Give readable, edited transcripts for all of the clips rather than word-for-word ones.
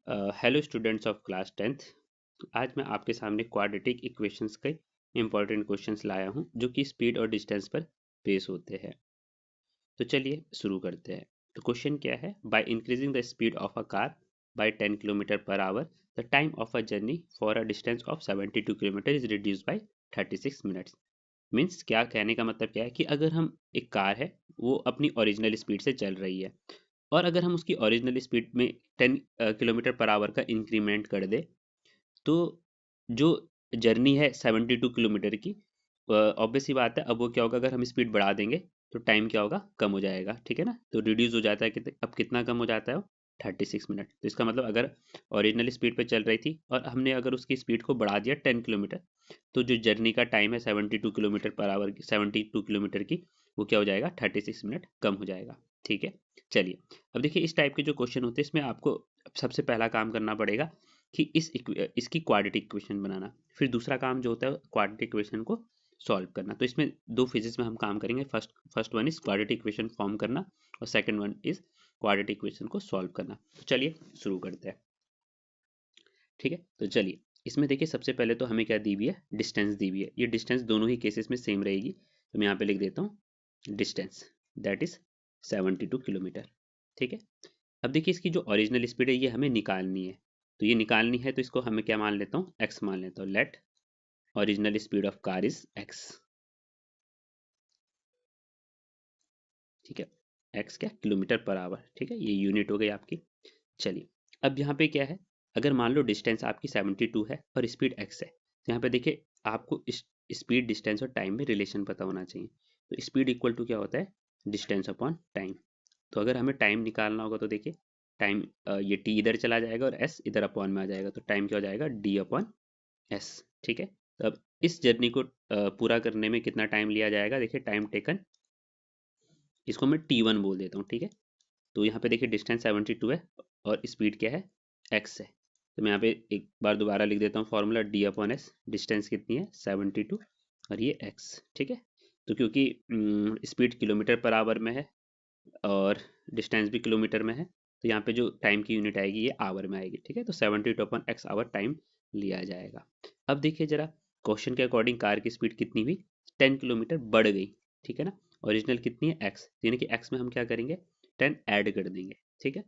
Hello students of class 10th। आज मैं आपके सामने क्वाड्रेटिक इक्वेशंस के इंपॉर्टेंट क्वेश्चंस लाया हूं जो कि स्पीड और डिस्टेंस पर बेस होते हैं। तो चलिए शुरू करते हैं। तो क्वेश्चन क्या है, by increasing the speed of a car by 10 kilometre per hour the time of a journey for a distance of 72 kilometre is reduced by 36 minutes. Means क्या कहने का मतलब क्या है कि अगर हम एक कार है वो अपनी ओरिजिनल स्पीड से चल रही है और अगर हम उसकी ओरिजिनल स्पीड में 10 किलोमीटर पर आवर का इंक्रीमेंट कर दे तो जो जर्नी है 72 किलोमीटर की, ऑब्वियस सी बात है अब वो क्या होगा, अगर हम स्पीड बढ़ा देंगे तो टाइम क्या होगा, कम हो जाएगा। ठीक है ना, तो रिड्यूस हो जाता है अब कितना कम हो जाता है वो 36 मिनट। तो इसका मतलब अगर ओरिजिनल स्पीड पे चल रही थी और हमने अगर उसकी स्पीड को बढ़ा दिया 10 किलोमीटर तो जो जर्नी का टाइम है 72 किलोमीटर पर आवर की, 72 किलोमीटर की, वो क्या हो जाएगा 36 मिनट कम हो जाएगा। ठीक है, चलिए अब देखिए इस टाइप के जो क्वेश्चन होते हैं इसमें आपको सबसे पहला काम करना पड़ेगा कि इसकी क्वाड्रेटिक इक्वेशन बनाना। फिर दूसरा काम जो होता है क्वाड्रेटिक इक्वेशन को सॉल्व करना। तो इसमें दो फेजेस में हम काम करेंगे। First one is quadratic equation form करना और second one is quadratic equation को सॉल्व करना। तो चलिए शुरू करते हैं। ठीक है, तो चलिए इसमें देखिए सबसे पहले तो हमें क्या दी हुई है, डिस्टेंस दी हुई है। ये डिस्टेंस दोनों ही केसेस में सेम रहेगी, तो मैं यहाँ पे लिख देता हूँ डिस्टेंस दैट इज 72 किलोमीटर। ठीक है, अब देखिए इसकी जो ओरिजिनल स्पीड है ये हमें निकालनी है। तो ये निकालनी है तो इसको हमें क्या मान लेता हूँ, एक्स मान लेता हूँ। Let original speed of car is x. ठीक है, एक्स क्या, किलोमीटर पर आवर। ठीक है, ये यूनिट हो गई आपकी। चलिए अब यहाँ पे क्या है, अगर मान लो डिस्टेंस आपकी 72 है और स्पीड एक्स है, तो यहाँ पे देखिए आपको स्पीड डिस्टेंस और टाइम में रिलेशन पता होना चाहिए। तो स्पीड इक्वल टू क्या होता है, डिस्टेंस अपॉन टाइम। तो अगर हमें टाइम निकालना होगा तो देखिए टाइम, ये टी इधर चला जाएगा और एस इधर अपॉन में आ जाएगा, तो टाइम क्या हो जाएगा, डी अपॉन एस। ठीक है, तो अब इस जर्नी को पूरा करने में कितना टाइम लिया जाएगा, देखिए टाइम टेकन, इसको मैं T1 बोल देता हूँ। ठीक है, तो यहाँ पे देखिए डिस्टेंस 72 है और स्पीड क्या है, एक्स है। तो मैं यहाँ पे एक बार दोबारा लिख देता हूँ formula, D upon S. Distance कितनी है 72 और ये एक्स। ठीक है, तो क्योंकि स्पीड किलोमीटर पर आवर में है और डिस्टेंस भी किलोमीटर में है, तो यहाँ पे जो टाइम की यूनिट आएगी ये आवर में आएगी। ठीक है, तो 72 अपॉन एक्स आवर टाइम लिया जाएगा। अब देखिए जरा क्वेश्चन के अकॉर्डिंग कार की स्पीड कितनी हुई, 10 किलोमीटर बढ़ गई। ठीक है ना, ओरिजिनल कितनी है एक्स, यानी कि एक्स में हम क्या करेंगे, 10 ऐड कर देंगे। ठीक है,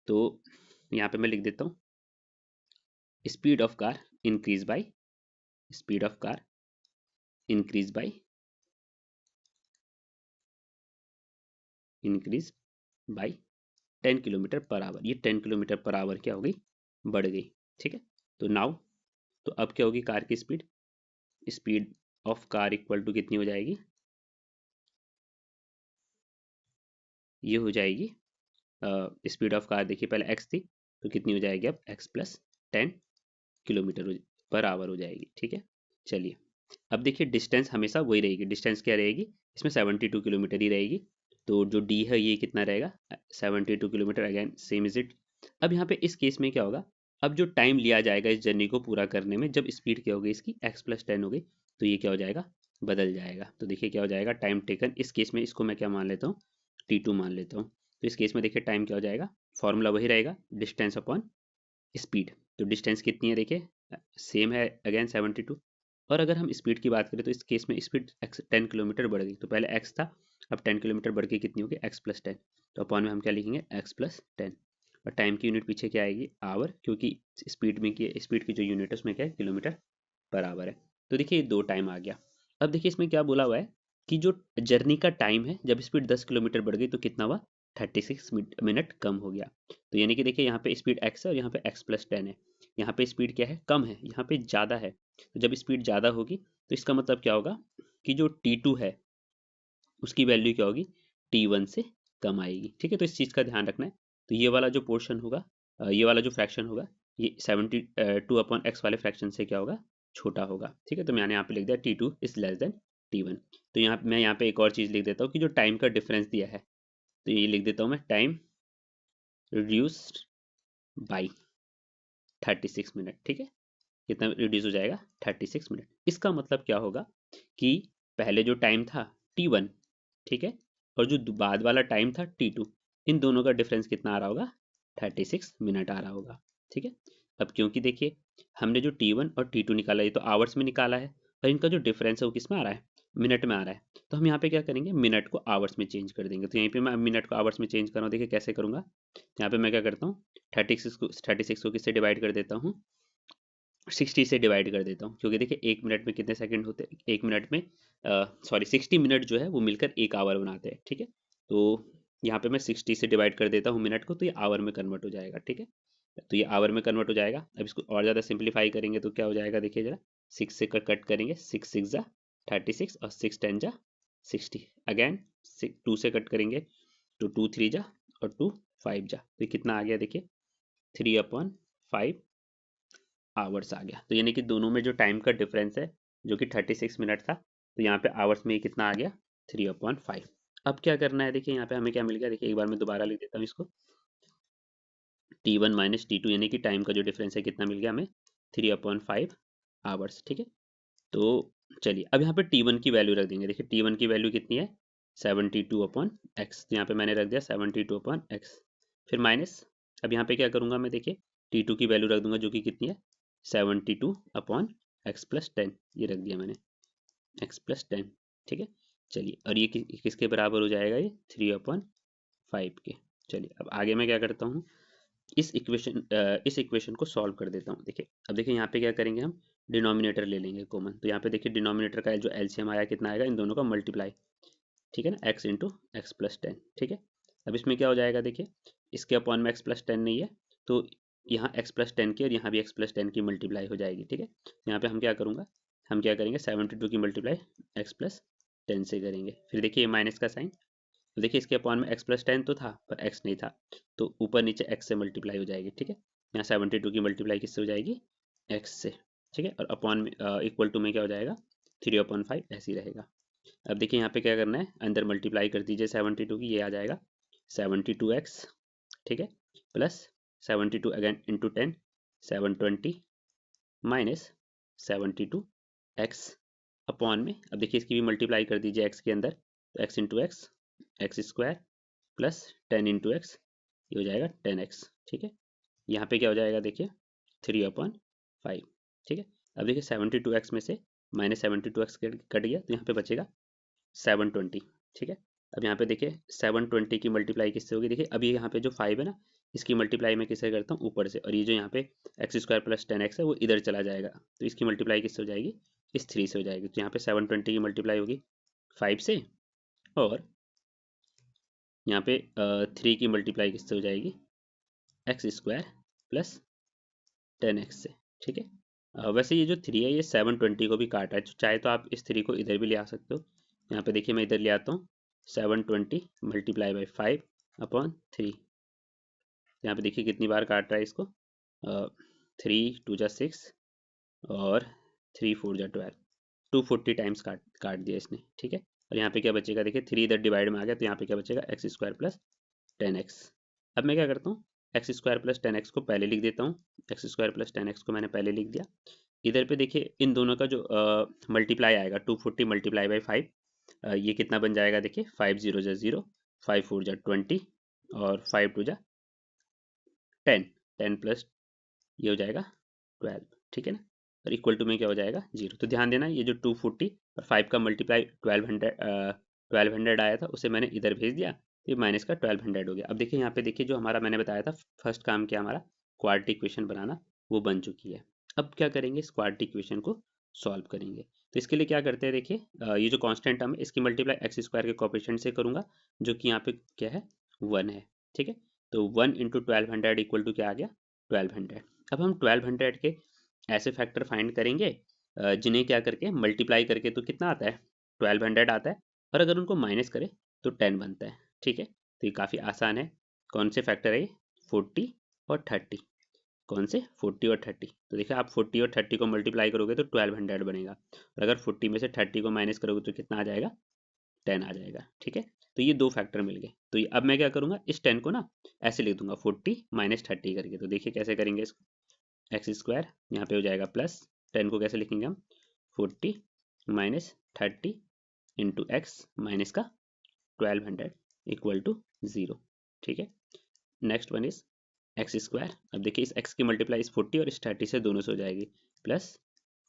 तो यहाँ पे मैं लिख देता हूँ speed of car increase by, speed of car increase by, increase by 10 kilometre per our. ये 10 किलोमीटर पर आवर क्या हो गई, बढ़ गई। ठीक है, तो नाउ, तो अब क्या होगी कार की speed, speed of car equal to कितनी हो जाएगी, ये हो जाएगी स्पीड ऑफ कार देखिए पहले एक्स थी तो कितनी हो जाएगी अब x plus 10 kilometre per our हो जाएगी। ठीक है, चलिए अब देखिए डिस्टेंस हमेशा वही रहेगी। डिस्टेंस क्या रहेगी, इसमें 72 किलोमीटर ही रहेगी। तो जो डी है ये कितना रहेगा, 72 kilometre, again same is it. अब यहाँ पे इस केस में क्या होगा, अब जो टाइम लिया जाएगा इस जर्नी को पूरा करने में, जब स्पीड क्या होगी इसकी एक्स प्लस 10 हो गई, तो ये क्या हो जाएगा, बदल जाएगा। तो देखिए क्या हो जाएगा, टाइम टेकन, इस केस में इसको मैं क्या मान लेता हूँ, T2 मान लेता हूँ। तो इस केस में देखिए टाइम क्या हो जाएगा, फॉर्मूला वही रहेगा, डिस्टेंस अपॉन स्पीड। तो डिस्टेंस कितनी है देखिए सेम है, अगेन 72। और अगर हम स्पीड की बात करें तो इस केस में स्पीड एक्स 10 किलोमीटर बढ़ गई, तो पहले एक्स था, अब 10 किलोमीटर बढ़ के कितनी होगी, एक्स प्लस 10। तो अपॉन में हम क्या लिखेंगे, एक्स प्लस 10। और टाइम की यूनिट पीछे क्या आएगी, आवर, क्योंकि स्पीड में की स्पीड की जो यूनिट है उसमें क्या है, किलोमीटर पर आवर है। तो देखिए ये दो टाइम आ गया। अब देखिए इसमें क्या बोला हुआ है कि जो जर्नी का टाइम है जब स्पीड 10 किलोमीटर बढ़ गई तो कितना हुआ, 36 मिनट कम हो गया। तो यानी कि देखिए यहाँ पे स्पीड एक्स है और यहाँ पे एक्स प्लस 10 है। यहाँ पे स्पीड क्या है, कम है, यहाँ पे ज़्यादा है। तो जब स्पीड ज़्यादा होगी तो इसका मतलब क्या होगा कि जो T2 है उसकी वैल्यू क्या होगी, T1 से कम आएगी। ठीक है, तो इस चीज़ का ध्यान रखना है। तो ये वाला जो पोर्शन होगा, ये वाला जो फ्रैक्शन होगा, ये 72 अपॉन एक्स वाले फ्रैक्शन से क्या होगा, छोटा होगा। ठीक है, तो मैंने यहाँ पे लिख दिया T2 is less than T1। तो यहाँ पे एक और चीज़ लिख देता हूँ कि जो टाइम का डिफरेंस दिया है, तो ये लिख देता हूँ मैं, टाइम रिड्यूस्ड बाई 36 मिनट। ठीक है, कितना रिड्यूस हो जाएगा, 36 मिनट। इसका मतलब क्या होगा कि पहले जो टाइम था T1, ठीक है, और जो बाद वाला टाइम था T2, इन दोनों का डिफरेंस कितना आ रहा होगा, 36 मिनट आ रहा होगा। ठीक है। अब क्योंकि देखिए हमने जो T1 और T2 निकाला ये तो आवर्स में निकाला है और इनका जो डिफरेंस है वो किस में आ रहा है, मिनट में आ रहा है। तो हम यहाँ पे क्या करेंगे, मिनट को आवर्स में चेंज कर देंगे। तो यहीं पे मैं मिनट को आवर्स में चेंज कर रहा हूँ, देखिए कैसे करूँगा। यहाँ पे मैं क्या करता हूँ, 36 को किससे डिवाइड कर देता हूँ, 60 से डिवाइड कर देता हूँ, क्योंकि देखिए 1 मिनट में कितने सेकंड होते हैं, 1 मिनट में सॉरी 60 मिनट जो है वो मिलकर 1 आवर बनाते हैं। ठीक है, तो यहाँ पे मैं 60 से डिवाइड कर देता हूँ मिनट को, तो ये आवर में कन्वर्ट हो जाएगा। ठीक है, तो ये आवर में कन्वर्ट हो जाएगा। अब इसको और ज़्यादा सिंप्लीफाई करेंगे तो क्या हो जाएगा, देखिए जरा, 6 से कट करेंगे, 6 6 जा 36 और 6 10 जा 60, अगेन 2 से कट करेंगे तो 2 3 जा और 2 5 जा, तो ये कितना आ गया देखिए, 3/5 आवर्स आ गया। तो यानी कि दोनों में जो टाइम का डिफरेंस है जो कि 36 मिनट था, तो यहाँ पे आवर्स में ये कितना आ गया, 3/5। अब क्या करना है, देखिए यहाँ पे हमें क्या मिल गया, देखिए एक बार मैं दोबारा लिख देता हूँ इसको, T1 माइनस T2 यानी कि टाइम का जो डिफरेंस है कितना मिल गया हमें, 3/5 आवर्स। ठीक है, तो चलिए अब यहाँ पे T1 की वैल्यू रख देंगे। देखिए T1 की वैल्यू कितनी है, 72/x, तो यहाँ पे मैंने रख दिया 72/x, फिर माइनस, अब यहाँ पे क्या करूँगा मैं, देखिए T2 की वैल्यू रख दूंगा जो कि कितनी है, 72/x+10, ये रख दिया मैंने, x+10। ठीक है, चलिए और ये किसके बराबर हो जाएगा, ये 3/5 के। चलिए अब आगे मैं क्या करता हूँ, इस इक्वेशन को सॉल्व कर देता हूँ। देखिए अब देखिए यहाँ पे क्या करेंगे, हम डिनोमिनेटर ले लेंगे कॉमन, तो यहाँ पे देखिए डिनोमिनेटर का जो एलसीएम आया कितना आएगा, इन दोनों का मल्टीप्लाई। ठीक है ना, x × x+10। ठीक है, अब इसमें क्या हो जाएगा, देखिए इसके अपॉन में x+10 नहीं है, तो यहाँ x+10 की और यहाँ भी x+10 की मल्टीप्लाई हो जाएगी। ठीक है, यहाँ पे हम क्या करेंगे 72 की मल्टीप्लाई x+10 से करेंगे, फिर देखिए ये माइनस का साइन, तो देखिए इसके अपॉन में x+10 तो था पर x नहीं था, तो ऊपर नीचे x से मल्टीप्लाई हो जाएगी। ठीक है, यहाँ 72 की मल्टीप्लाई किससे हो जाएगी, x से। ठीक है, और अपॉन में इक्वल टू में क्या हो जाएगा, 3/5 ऐसे ही रहेगा। अब देखिए यहाँ पे क्या करना है, अंदर मल्टीप्लाई कर दीजिए 72 की, ये आ जाएगा 72x। ठीक है, plus 72 again into 10, 720 minus 72x upon में, अब देखिए इसकी भी मल्टीप्लाई कर दीजिए x के अंदर, तो x × x प्लस 10 × x, ये हो जाएगा 10x। ठीक है, यहाँ पे क्या हो जाएगा, देखिए 3/5। ठीक है, अब देखिए 72x में से माइनस 72x कट गया, तो यहाँ पे बचेगा 720। ठीक है, अब यहाँ पे देखिए 720 की मल्टीप्लाई किससे होगी, देखिए अभी यहाँ पे जो 5 है ना, इसकी मल्टीप्लाई मैं किससे करता हूँ, ऊपर से, और ये जो यहाँ पे x² + 10x है वो इधर चला जाएगा, तो इसकी मल्टीप्लाई किससे हो जाएगी, इस 3 से हो जाएगी। तो यहाँ पे 720 की मल्टीप्लाई होगी 5 से, और यहाँ पे 3 की मल्टीप्लाई किससे हो जाएगी, x² + 10x से। ठीक है, वैसे ये जो 3 है ये 720 को भी काटा है, चाहे तो आप इस 3 को इधर भी ले आ सकते हो। यहाँ पे देखिए मैं इधर ले आता हूँ, 720 मल्टीप्लाई बाई 5/3, यहाँ पे देखिए कितनी बार काट रहा है इसको, 3 2 जा 6 और 3 4 जा 12, 240 टाइम्स काट काट दिया इसने। ठीक है, और यहाँ पे क्या बचेगा, देखिए 3 इधर डिवाइड में आ गया, तो यहाँ पे क्या बचेगा, x² + 10x। अब मैं क्या करता हूँ, x² + 10x को पहले लिख देता हूँ, x² + 10x को मैंने पहले लिख दिया। इधर पे देखिए इन दोनों का जो मल्टीप्लाई आएगा, 240 मल्टीप्लाई बाई 5, ये कितना बन जाएगा, देखिए 5 0 जा 0, 5 4 जा 20 और 5 2 जा 10, 10 प्लस ये हो जाएगा 12। ठीक है ना, और इक्वल टू में क्या हो जाएगा, 0। तो ध्यान देना ये जो 240 और 5 का मल्टीप्लाई 1200 आया था, उसे मैंने इधर भेज दिया, तो ये माइनस का 1200 हो गया। अब देखिए यहाँ पे देखिए जो हमारा मैंने बताया था फर्स्ट काम क्या हमारा, क्वाड्रेटिक इक्वेशन बनाना, वो बन चुकी है। अब क्या करेंगे, इस क्वाड्रेटिक इक्वेशन को सॉल्व करेंगे। तो इसके लिए क्या करते हैं, देखिए ये जो कांस्टेंट टर्म है इसकी मल्टीप्लाई x² के कोएफिशिएंट से करूंगा, जो कि यहाँ पे क्या है, 1 है। ठीक है, तो 1 × 1200 इक्वल टू क्या आ गया, 1200। अब हम 1200 के ऐसे फैक्टर फाइंड करेंगे जिन्हें क्या करके मल्टीप्लाई करके तो कितना आता है, 1200 आता है, और अगर उनको माइनस करें तो 10 बनता है। ठीक है, तो ये काफ़ी आसान है। कौन से फैक्टर है ये, 40 और 30। कौन से, 40 और 30। तो देखिए आप 40 और 30 को मल्टीप्लाई करोगे तो 1200 बनेगा, और अगर 40 में से 30 को माइनस करोगे तो कितना आ जाएगा, 10 आ जाएगा। ठीक है, तो ये दो फैक्टर मिल गए। तो ये अब मैं क्या करूँगा, इस 10 को ना ऐसे लिख दूंगा 40 - 30 करके। तो देखिए कैसे करेंगे इसको, x² यहाँ पे हो जाएगा प्लस 10 को कैसे लिखेंगे हम, 40 - 30 इंटू एक्स माइनस का 1200 इक्वल टू 0। ठीक है, next one is x square, अब देखिए इस एक्स की मल्टीप्लाई इस 40 और इस 30 से दोनों से हो जाएगी, प्लस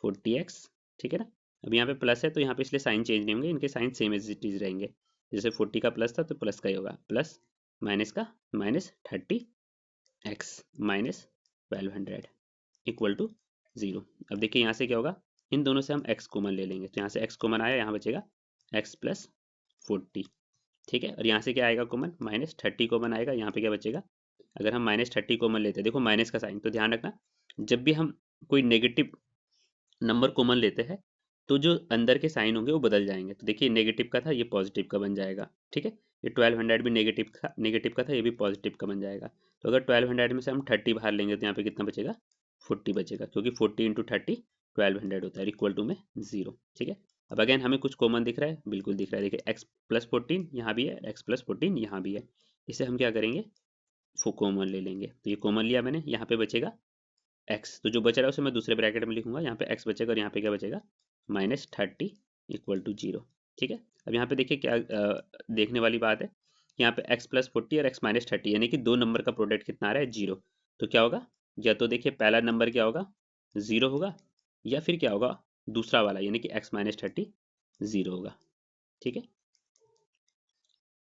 40x, ठीक है ना। अब यहाँ पे प्लस है तो यहाँ पे इसलिए साइन चेंज नहीं होंगे, इनके sign same as it is रहेंगे। जैसे 40 का प्लस था तो प्लस का ही होगा, प्लस माइनस का minus 30x minus 1200 equal to 0। अब देखिए यहाँ से क्या होगा, इन दोनों से हम x कॉमन ले लेंगे, तो यहाँ से x कॉमन आया, यहाँ बचेगा x प्लस 40, ठीक है। और यहाँ से क्या आएगा कॉमन, माइनस 30 कॉमन आएगा, यहाँ पे क्या बचेगा, अगर हम -30 कॉमन लेते हैं, देखो माइनस का साइन, तो ध्यान रखना जब भी हम कोई नेगेटिव नंबर कॉमन लेते हैं तो जो अंदर के साइन होंगे वो बदल जाएंगे। तो देखिए नेगेटिव का था ये पॉजिटिव का बन जाएगा, ठीक है। ये 1200 भी नेगेटिव का था, ये भी पॉजिटिव का बन जाएगा। तो अगर 1200 में से हम 30 बाहर लेंगे तो यहाँ पे कितना बचेगा, 40 बचेगा, क्योंकि 40 इंटू 30 1200 होता है, इक्वल टू में 0, ठीक है। अब अगेन हमें कुछ कॉमन दिख रहा है, बिल्कुल दिख रहा है, देखिए एक्स प्लस 14 यहाँ भी है, एक्स प्लस 14 यहाँ भी है। इसे हम क्या करेंगे, कॉमन ले लेंगे, तो ये कॉमन लिया मैंने, यहाँ पे बचेगा एक्स, तो जो बच रहा है उसे मैं दूसरे ब्रैकेट में लिखूंगा, यहाँ पे एक्स बचेगा और यहाँ पे क्या बचेगा, -30 इक्वल टू 0, ठीक है। अब यहाँ पे देखिए क्या देखने वाली बात है, यहाँ पे x प्लस 40 और x माइनस 30 यानी कि दो नंबर का प्रोडक्ट कितना आ रहा है, 0। तो क्या होगा, या तो देखिए पहला नंबर क्या होगा, 0 होगा, या फिर क्या होगा दूसरा वाला यानी कि x माइनस 30 0 होगा, ठीक है।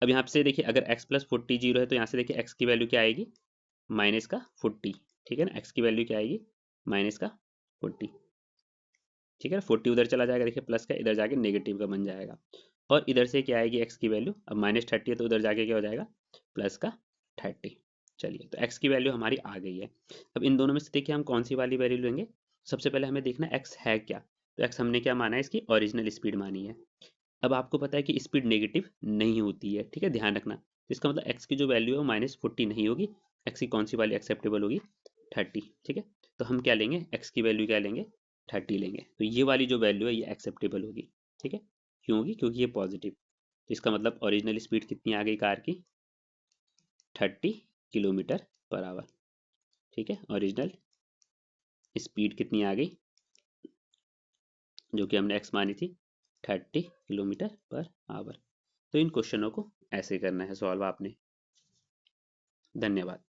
अब यहाँ से देखिए अगर x प्लस 40 0 है तो यहाँ से देखिए x की वैल्यू क्या आएगी, माइनस का 40, ठीक है ना। x की वैल्यू क्या आएगी, माइनस का 40, ठीक है ना। 40 उधर चला जाएगा, देखिए प्लस का, इधर जाके नेगेटिव का बन जाएगा। और इधर से क्या आएगी x की वैल्यू, अब -30 है तो उधर जाके क्या हो जाएगा, प्लस का 30। चलिए तो x की वैल्यू हमारी आ गई है। अब इन दोनों में से देखिए हम कौन सी वाली वैल्यू लेंगे, सबसे पहले हमें देखना x है क्या। तो x हमने क्या माना है, इसकी ओरिजिनल स्पीड मानी है। अब आपको पता है कि स्पीड नेगेटिव नहीं होती है, ठीक है, ध्यान रखना। तो इसका मतलब x की जो वैल्यू है वो -40 नहीं होगी, x की कौन सी वाली एक्सेप्टेबल होगी, 30, ठीक है। तो हम क्या लेंगे, x की वैल्यू क्या लेंगे, 30 लेंगे, तो ये वाली जो वैल्यू है ये एक्सेप्टेबल होगी, ठीक है। क्यों होगी, क्योंकि ये पॉजिटिव। तो इसका मतलब ओरिजिनल स्पीड कितनी आ गई कार की, 30 किलोमीटर पर आवर, ठीक है। ओरिजिनल स्पीड कितनी आ गई, जो कि हमने x मानी थी, 30 किलोमीटर पर आवर। तो इन क्वेश्चनों को ऐसे करना है सॉल्व आपने। धन्यवाद।